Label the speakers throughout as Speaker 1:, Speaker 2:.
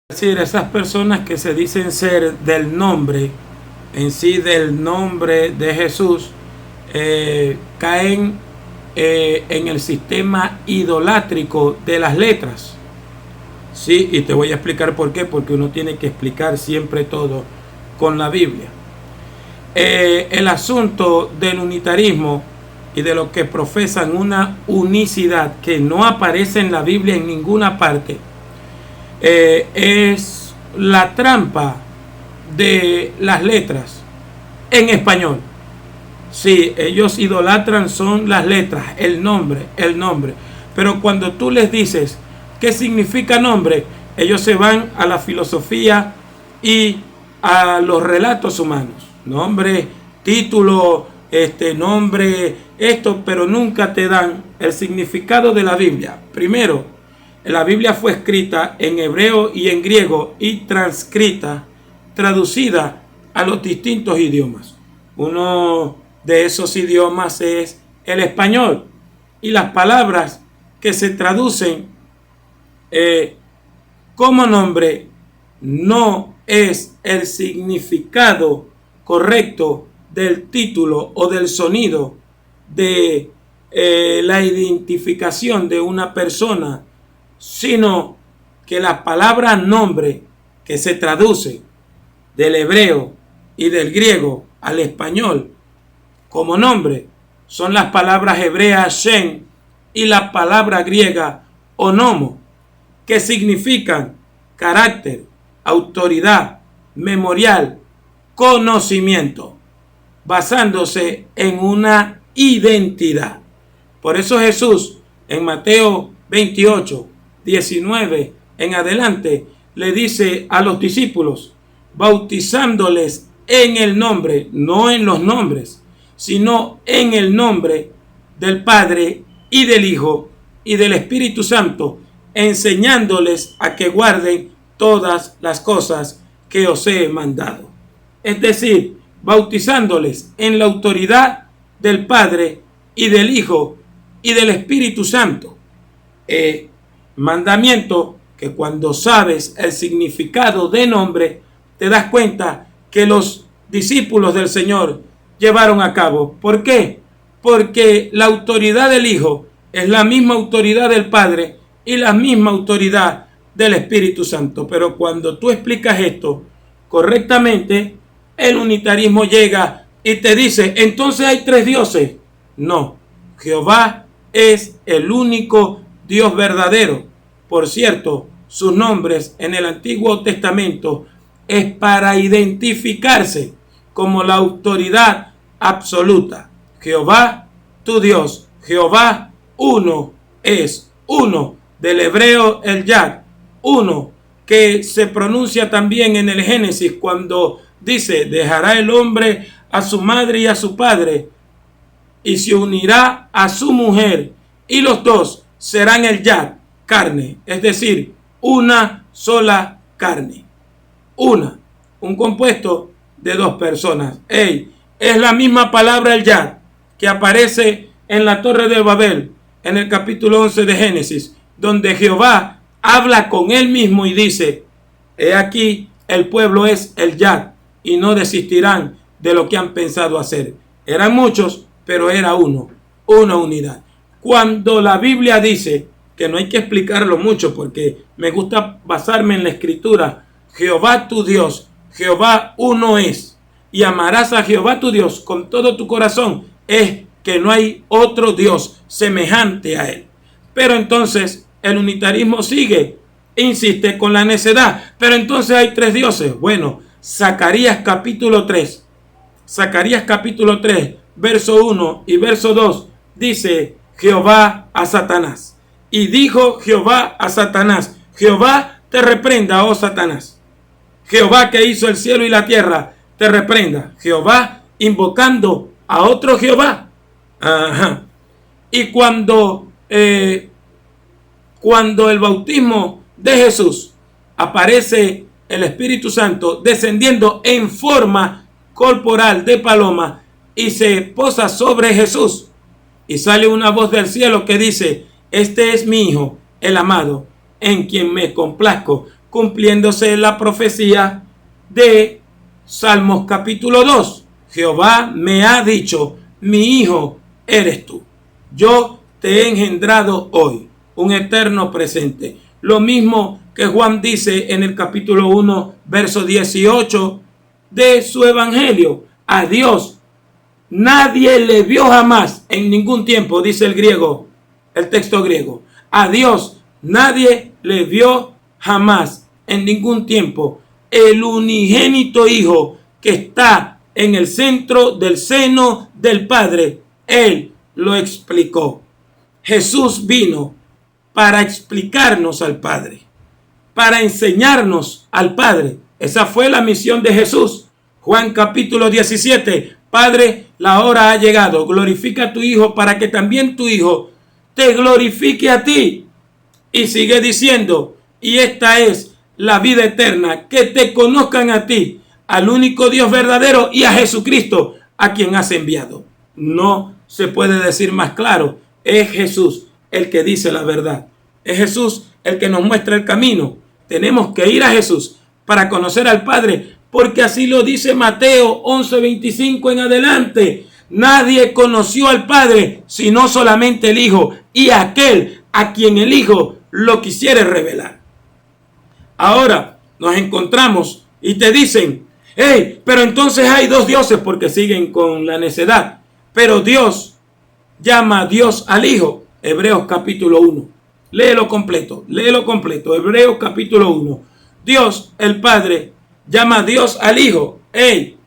Speaker 1: Es decir, esas personas que se dicen ser del nombre, en sí del nombre de Jesús, caen en el sistema idolátrico de las letras. Sí, y te voy a explicar por qué, porque uno tiene que explicar siempre todo con la Biblia. El asunto del unitarismo y de lo que profesan una unicidad que no aparece en la Biblia en ninguna parte, es la trampa de las letras en español. Sí, ellos idolatran son las letras, el nombre. Pero cuando tú les dices qué significa nombre, ellos se van a la filosofía y a los relatos humanos. Nombre, título, nombre, esto, pero nunca te dan el significado de la Biblia. Primero, la Biblia fue escrita en hebreo y en griego y traducida a los distintos idiomas. Uno de esos idiomas es el español, y las palabras que se traducen como nombre no es el significado correcto del título o del sonido de la identificación de una persona, sino que la palabra nombre, que se traduce del hebreo y del griego al español como nombre, son las palabras hebreas shem y la palabra griega onomo, que significan carácter, autoridad, memorial, conocimiento, basándose en una identidad. Por eso Jesús en Mateo 28, 19 en adelante le dice a los discípulos, bautizándoles en el nombre, no en los nombres, sino en el nombre del Padre y del Hijo y del Espíritu Santo, enseñándoles a que guarden todas las cosas que os he mandado. Es decir, bautizándoles en la autoridad del Padre y del Hijo y del Espíritu Santo. Mandamiento que cuando sabes el significado de nombre, te das cuenta que los discípulos del Señor llevaron a cabo. ¿Por qué? Porque la autoridad del Hijo es la misma autoridad del Padre y la misma autoridad del Espíritu Santo. Pero cuando tú explicas esto correctamente, el unitarismo llega y te dice, entonces hay tres dioses. No, Jehová es el único Dios verdadero. Por cierto, sus nombres en el Antiguo Testamento es para identificarse como la autoridad absoluta. Jehová, tu Dios. Jehová, uno es uno. Del hebreo el Yad, uno, que se pronuncia también en el Génesis cuando dice, dejará el hombre a su madre y a su padre y se unirá a su mujer y los dos serán el Yad, carne, es decir, una sola carne. Un compuesto de dos personas. Es la misma palabra el Yad que aparece en la Torre de Babel, en el capítulo 11 de Génesis, donde Jehová habla con él mismo y dice, he aquí el pueblo es el Yad y no desistirán de lo que han pensado hacer. Eran muchos, pero era uno, una unidad. Cuando la Biblia dice, que no hay que explicarlo mucho porque me gusta basarme en la escritura, Jehová tu Dios, Jehová uno es, y amarás a Jehová tu Dios con todo tu corazón, es que no hay otro Dios semejante a él. Pero entonces el unitarismo sigue, insiste con la necedad, pero entonces hay tres dioses. Bueno, Zacarías capítulo 3, verso 1 y verso 2, dice Jehová a Satanás. Y dijo Jehová a Satanás, Jehová te reprenda, oh Satanás. Jehová que hizo el cielo y la tierra, te reprenda. Jehová invocando a otro Jehová. Y cuando el bautismo de Jesús, aparece el Espíritu Santo descendiendo en forma corporal de paloma y se posa sobre Jesús. Y sale una voz del cielo que dice, este es mi Hijo, el amado, en quien me complazco. cumpliéndose la profecía de Salmos capítulo 2. Jehová me ha dicho, mi hijo eres tú. Yo te he engendrado hoy, un eterno presente. Lo mismo que Juan dice en el capítulo 1, verso 18 de su evangelio. A Dios nadie le vio jamás en ningún tiempo, dice el griego, el texto griego. A Dios nadie le vio jamás en ningún tiempo. El unigénito Hijo que está en el centro del seno del Padre, Él lo explicó. Jesús vino para explicarnos al Padre, para enseñarnos al Padre. Esa fue la misión de Jesús. Juan capítulo 17. Padre, la hora ha llegado. Glorifica a tu Hijo para que también tu Hijo te glorifique a ti. Y sigue diciendo, y esta es la vida eterna, que te conozcan a ti, al único Dios verdadero, y a Jesucristo, a quien has enviado. No se puede decir más claro. Es Jesús el que dice la verdad. Es Jesús el que nos muestra el camino. Tenemos que ir a Jesús para conocer al Padre, porque así lo dice Mateo 11:25 en adelante. Nadie conoció al Padre sino solamente el Hijo, y aquel a quien el Hijo lo quisiere revelar. Ahora nos encontramos y te dicen, hey, pero entonces hay dos dioses, porque siguen con la necedad. Pero Dios llama a Dios al Hijo. Hebreos capítulo 1. Léelo completo. Hebreos capítulo 1. Dios, el Padre, llama a Dios al Hijo. Hey,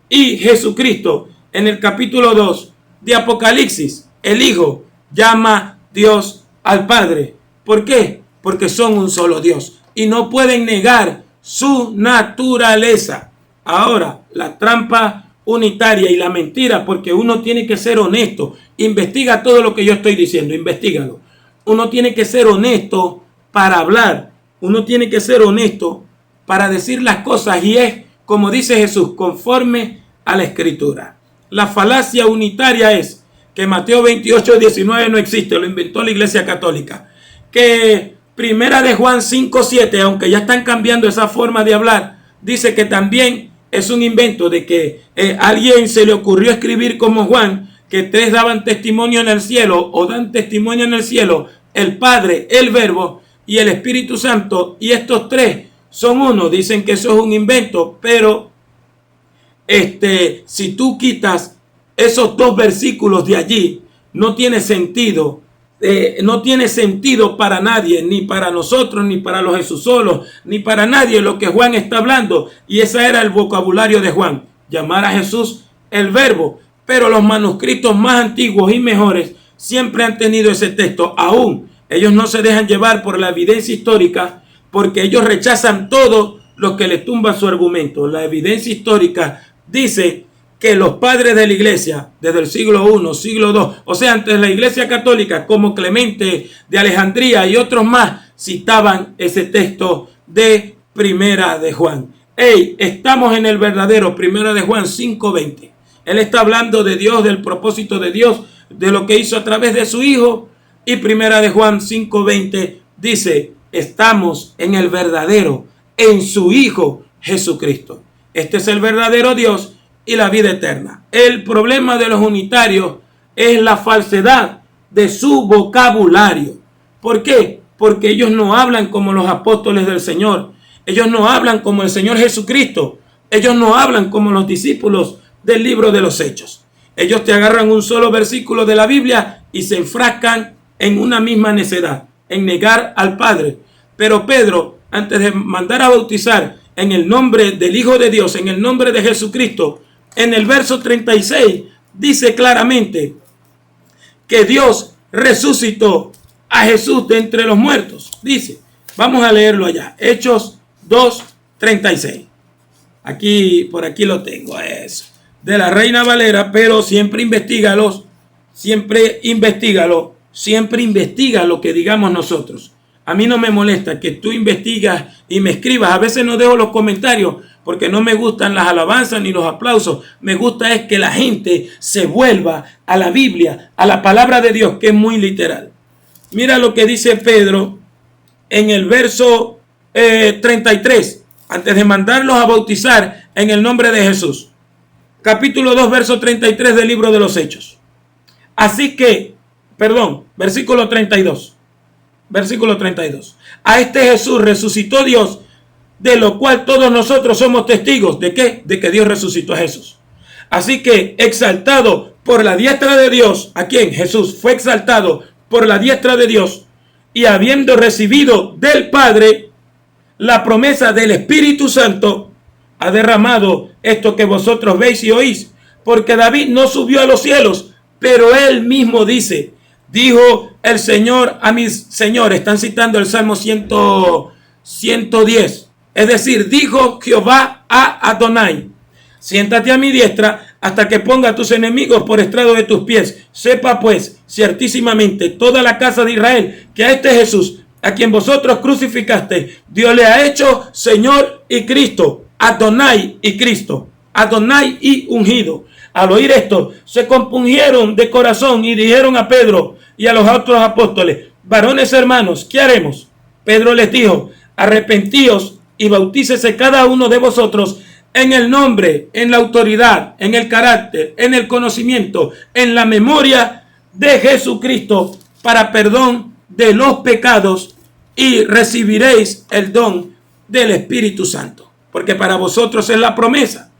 Speaker 1: y Jesucristo, en el capítulo 2 de Apocalipsis, el Hijo llama Dios al Padre. ¿Por qué? Porque son un solo Dios y no pueden negar su naturaleza. Ahora, la trampa unitaria y la mentira, porque uno tiene que ser honesto. Investiga todo lo que yo estoy diciendo, investígalo. Uno tiene que ser honesto para hablar. Uno tiene que ser honesto para decir las cosas, y es, como dice Jesús, conforme a la Escritura. La falacia unitaria es que Mateo 28:19 no existe, lo inventó la Iglesia Católica. Que Primera de Juan 5:7, aunque ya están cambiando esa forma de hablar, dice que también es un invento de que alguien se le ocurrió escribir como Juan, que tres daban testimonio en el cielo, o dan testimonio en el cielo, el Padre, el Verbo y el Espíritu Santo, y estos tres son uno. Dicen que eso es un invento, pero si tú quitas esos dos versículos de allí, no tiene sentido. No tiene sentido para nadie, ni para nosotros, ni para los Jesusolos, ni para nadie lo que Juan está hablando. Y ese era el vocabulario de Juan, llamar a Jesús el Verbo. Pero los manuscritos más antiguos y mejores siempre han tenido ese texto. Aún ellos no se dejan llevar por la evidencia histórica, porque ellos rechazan todo lo que les tumba su argumento. La evidencia histórica dice que los padres de la iglesia, desde el siglo I, siglo II, o sea, antes de la iglesia católica, como Clemente de Alejandría y otros más, citaban ese texto de Primera de Juan. Hey, estamos en el verdadero Primera de Juan 5:20. Él está hablando de Dios, del propósito de Dios, de lo que hizo a través de su Hijo. Y Primera de Juan 5:20 dice, estamos en el verdadero, en su Hijo Jesucristo. Este es el verdadero Dios y la vida eterna. El problema de los unitarios es la falsedad de su vocabulario. ¿Por qué? Porque ellos no hablan como los apóstoles del Señor. Ellos no hablan como el Señor Jesucristo. Ellos no hablan como los discípulos del libro de los Hechos. Ellos te agarran un solo versículo de la Biblia y se enfrascan en una misma necedad, en negar al Padre. Pero Pedro, antes de mandar a bautizar en el nombre del Hijo de Dios, en el nombre de Jesucristo, en el verso 36 dice claramente que Dios resucitó a Jesús de entre los muertos. Dice, vamos a leerlo allá, Hechos 2:36. Por aquí lo tengo, eso, de la Reina Valera, pero siempre investiga lo que digamos nosotros. A mí no me molesta que tú investigas y me escribas. A veces no dejo los comentarios porque no me gustan las alabanzas ni los aplausos. Me gusta es que la gente se vuelva a la Biblia, a la palabra de Dios, que es muy literal. Mira lo que dice Pedro en el verso 33, antes de mandarlos a bautizar en el nombre de Jesús. Capítulo 2, verso 33 del libro de los Hechos. Así que, versículo 32. Versículo 32. A este Jesús resucitó Dios, de lo cual todos nosotros somos testigos. ¿De qué? De que Dios resucitó a Jesús. Así que, exaltado por la diestra de Dios, ¿a quién? Jesús fue exaltado por la diestra de Dios, y habiendo recibido del Padre la promesa del Espíritu Santo, ha derramado esto que vosotros veis y oís. Porque David no subió a los cielos, pero él mismo dice, dijo el Señor a mis señores. Están citando el Salmo 110. Es decir, dijo Jehová a Adonai, siéntate a mi diestra hasta que ponga a tus enemigos por estrado de tus pies. Sepa pues ciertísimamente toda la casa de Israel que a este Jesús, a quien vosotros crucificaste, Dios le ha hecho Señor y Cristo, Adonai y Cristo, Adonai y ungido. Al oír esto, se compungieron de corazón y dijeron a Pedro y a los otros apóstoles, varones hermanos, ¿qué haremos? Pedro les dijo, arrepentíos y bautícese cada uno de vosotros en el nombre, en la autoridad, en el carácter, en el conocimiento, en la memoria de Jesucristo para perdón de los pecados, y recibiréis el don del Espíritu Santo. Porque para vosotros es la promesa.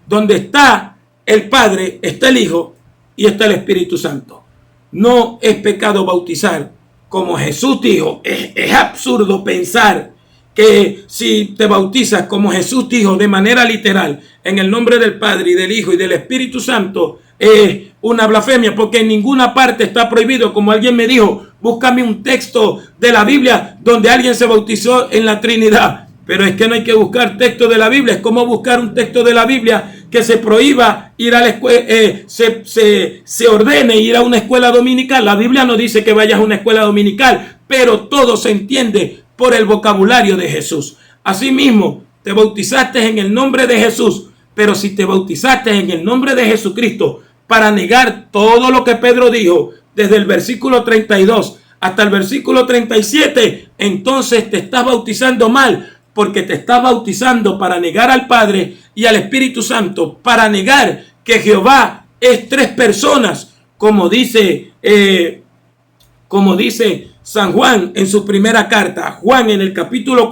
Speaker 1: Donde está el Padre, está el Hijo y está el Espíritu Santo. No es pecado bautizar, como Jesús dijo. Es absurdo pensar que si te bautizas como Jesús dijo de manera literal, en el nombre del Padre y del Hijo y del Espíritu Santo, es una blasfemia, porque en ninguna parte está prohibido. Como alguien me dijo, búscame un texto de la Biblia donde alguien se bautizó en la Trinidad. Pero es que no hay que buscar texto de la Biblia. Es como buscar un texto de la Biblia que se prohíba ir a la escuela, se ordene ir a una escuela dominical. La Biblia no dice que vayas a una escuela dominical, pero todo se entiende por el vocabulario de Jesús. Asimismo, te bautizaste en el nombre de Jesús, pero si te bautizaste en el nombre de Jesucristo para negar todo lo que Pedro dijo desde el versículo 32 hasta el versículo 37, entonces te estás bautizando mal, porque te estás bautizando para negar al Padre y al Espíritu Santo, para negar que Jehová es tres personas, como dice San Juan en su primera carta. Juan en el capítulo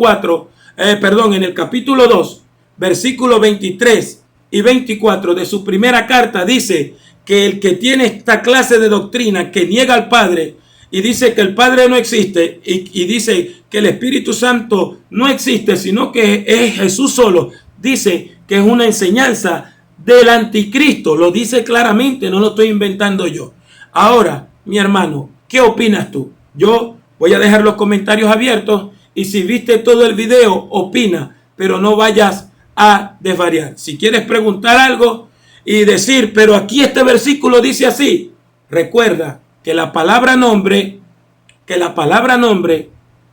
Speaker 1: 2, versículos 23 y 24 de su primera carta, dice que el que tiene esta clase de doctrina, que niega al Padre y dice que el Padre no existe, y dice que el Espíritu Santo no existe, sino que es Jesús solo, dice que es una enseñanza del anticristo. Lo dice claramente, no lo estoy inventando yo. Ahora, mi hermano, ¿qué opinas tú? Yo voy a dejar los comentarios abiertos, y si viste todo el video, opina, pero no vayas a desvariar. Si quieres preguntar algo y decir, pero aquí este versículo dice así, recuerda que la palabra nombre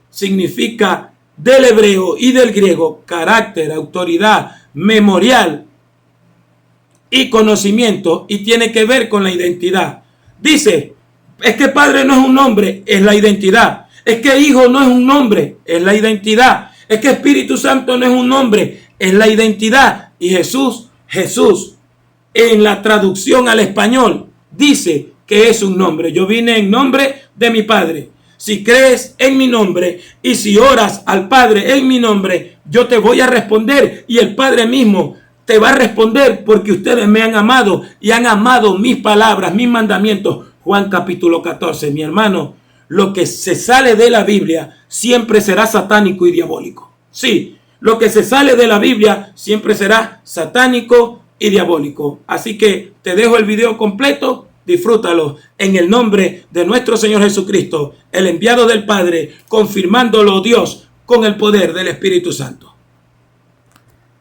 Speaker 1: significa del hebreo y del griego carácter, autoridad, memorial y conocimiento, y tiene que ver con la identidad. Dice, es que Padre no es un nombre, es la identidad. Es que Hijo no es un nombre, es la identidad. Es que Espíritu Santo no es un nombre, es la identidad. Y Jesús, en la traducción al español, dice que es un nombre. Yo vine en nombre de mi Padre. Si crees en mi nombre y si oras al Padre en mi nombre, yo te voy a responder, y el Padre mismo te va a responder, porque ustedes me han amado y han amado mis palabras, mis mandamientos. Juan capítulo 14. Mi hermano, lo que se sale de la Biblia siempre será satánico y diabólico. Sí, lo que se sale de la Biblia siempre será satánico y diabólico. Así que te dejo el video completo. Disfrútalo en el nombre de nuestro Señor Jesucristo, el enviado del Padre, confirmándolo Dios con el poder del Espíritu Santo.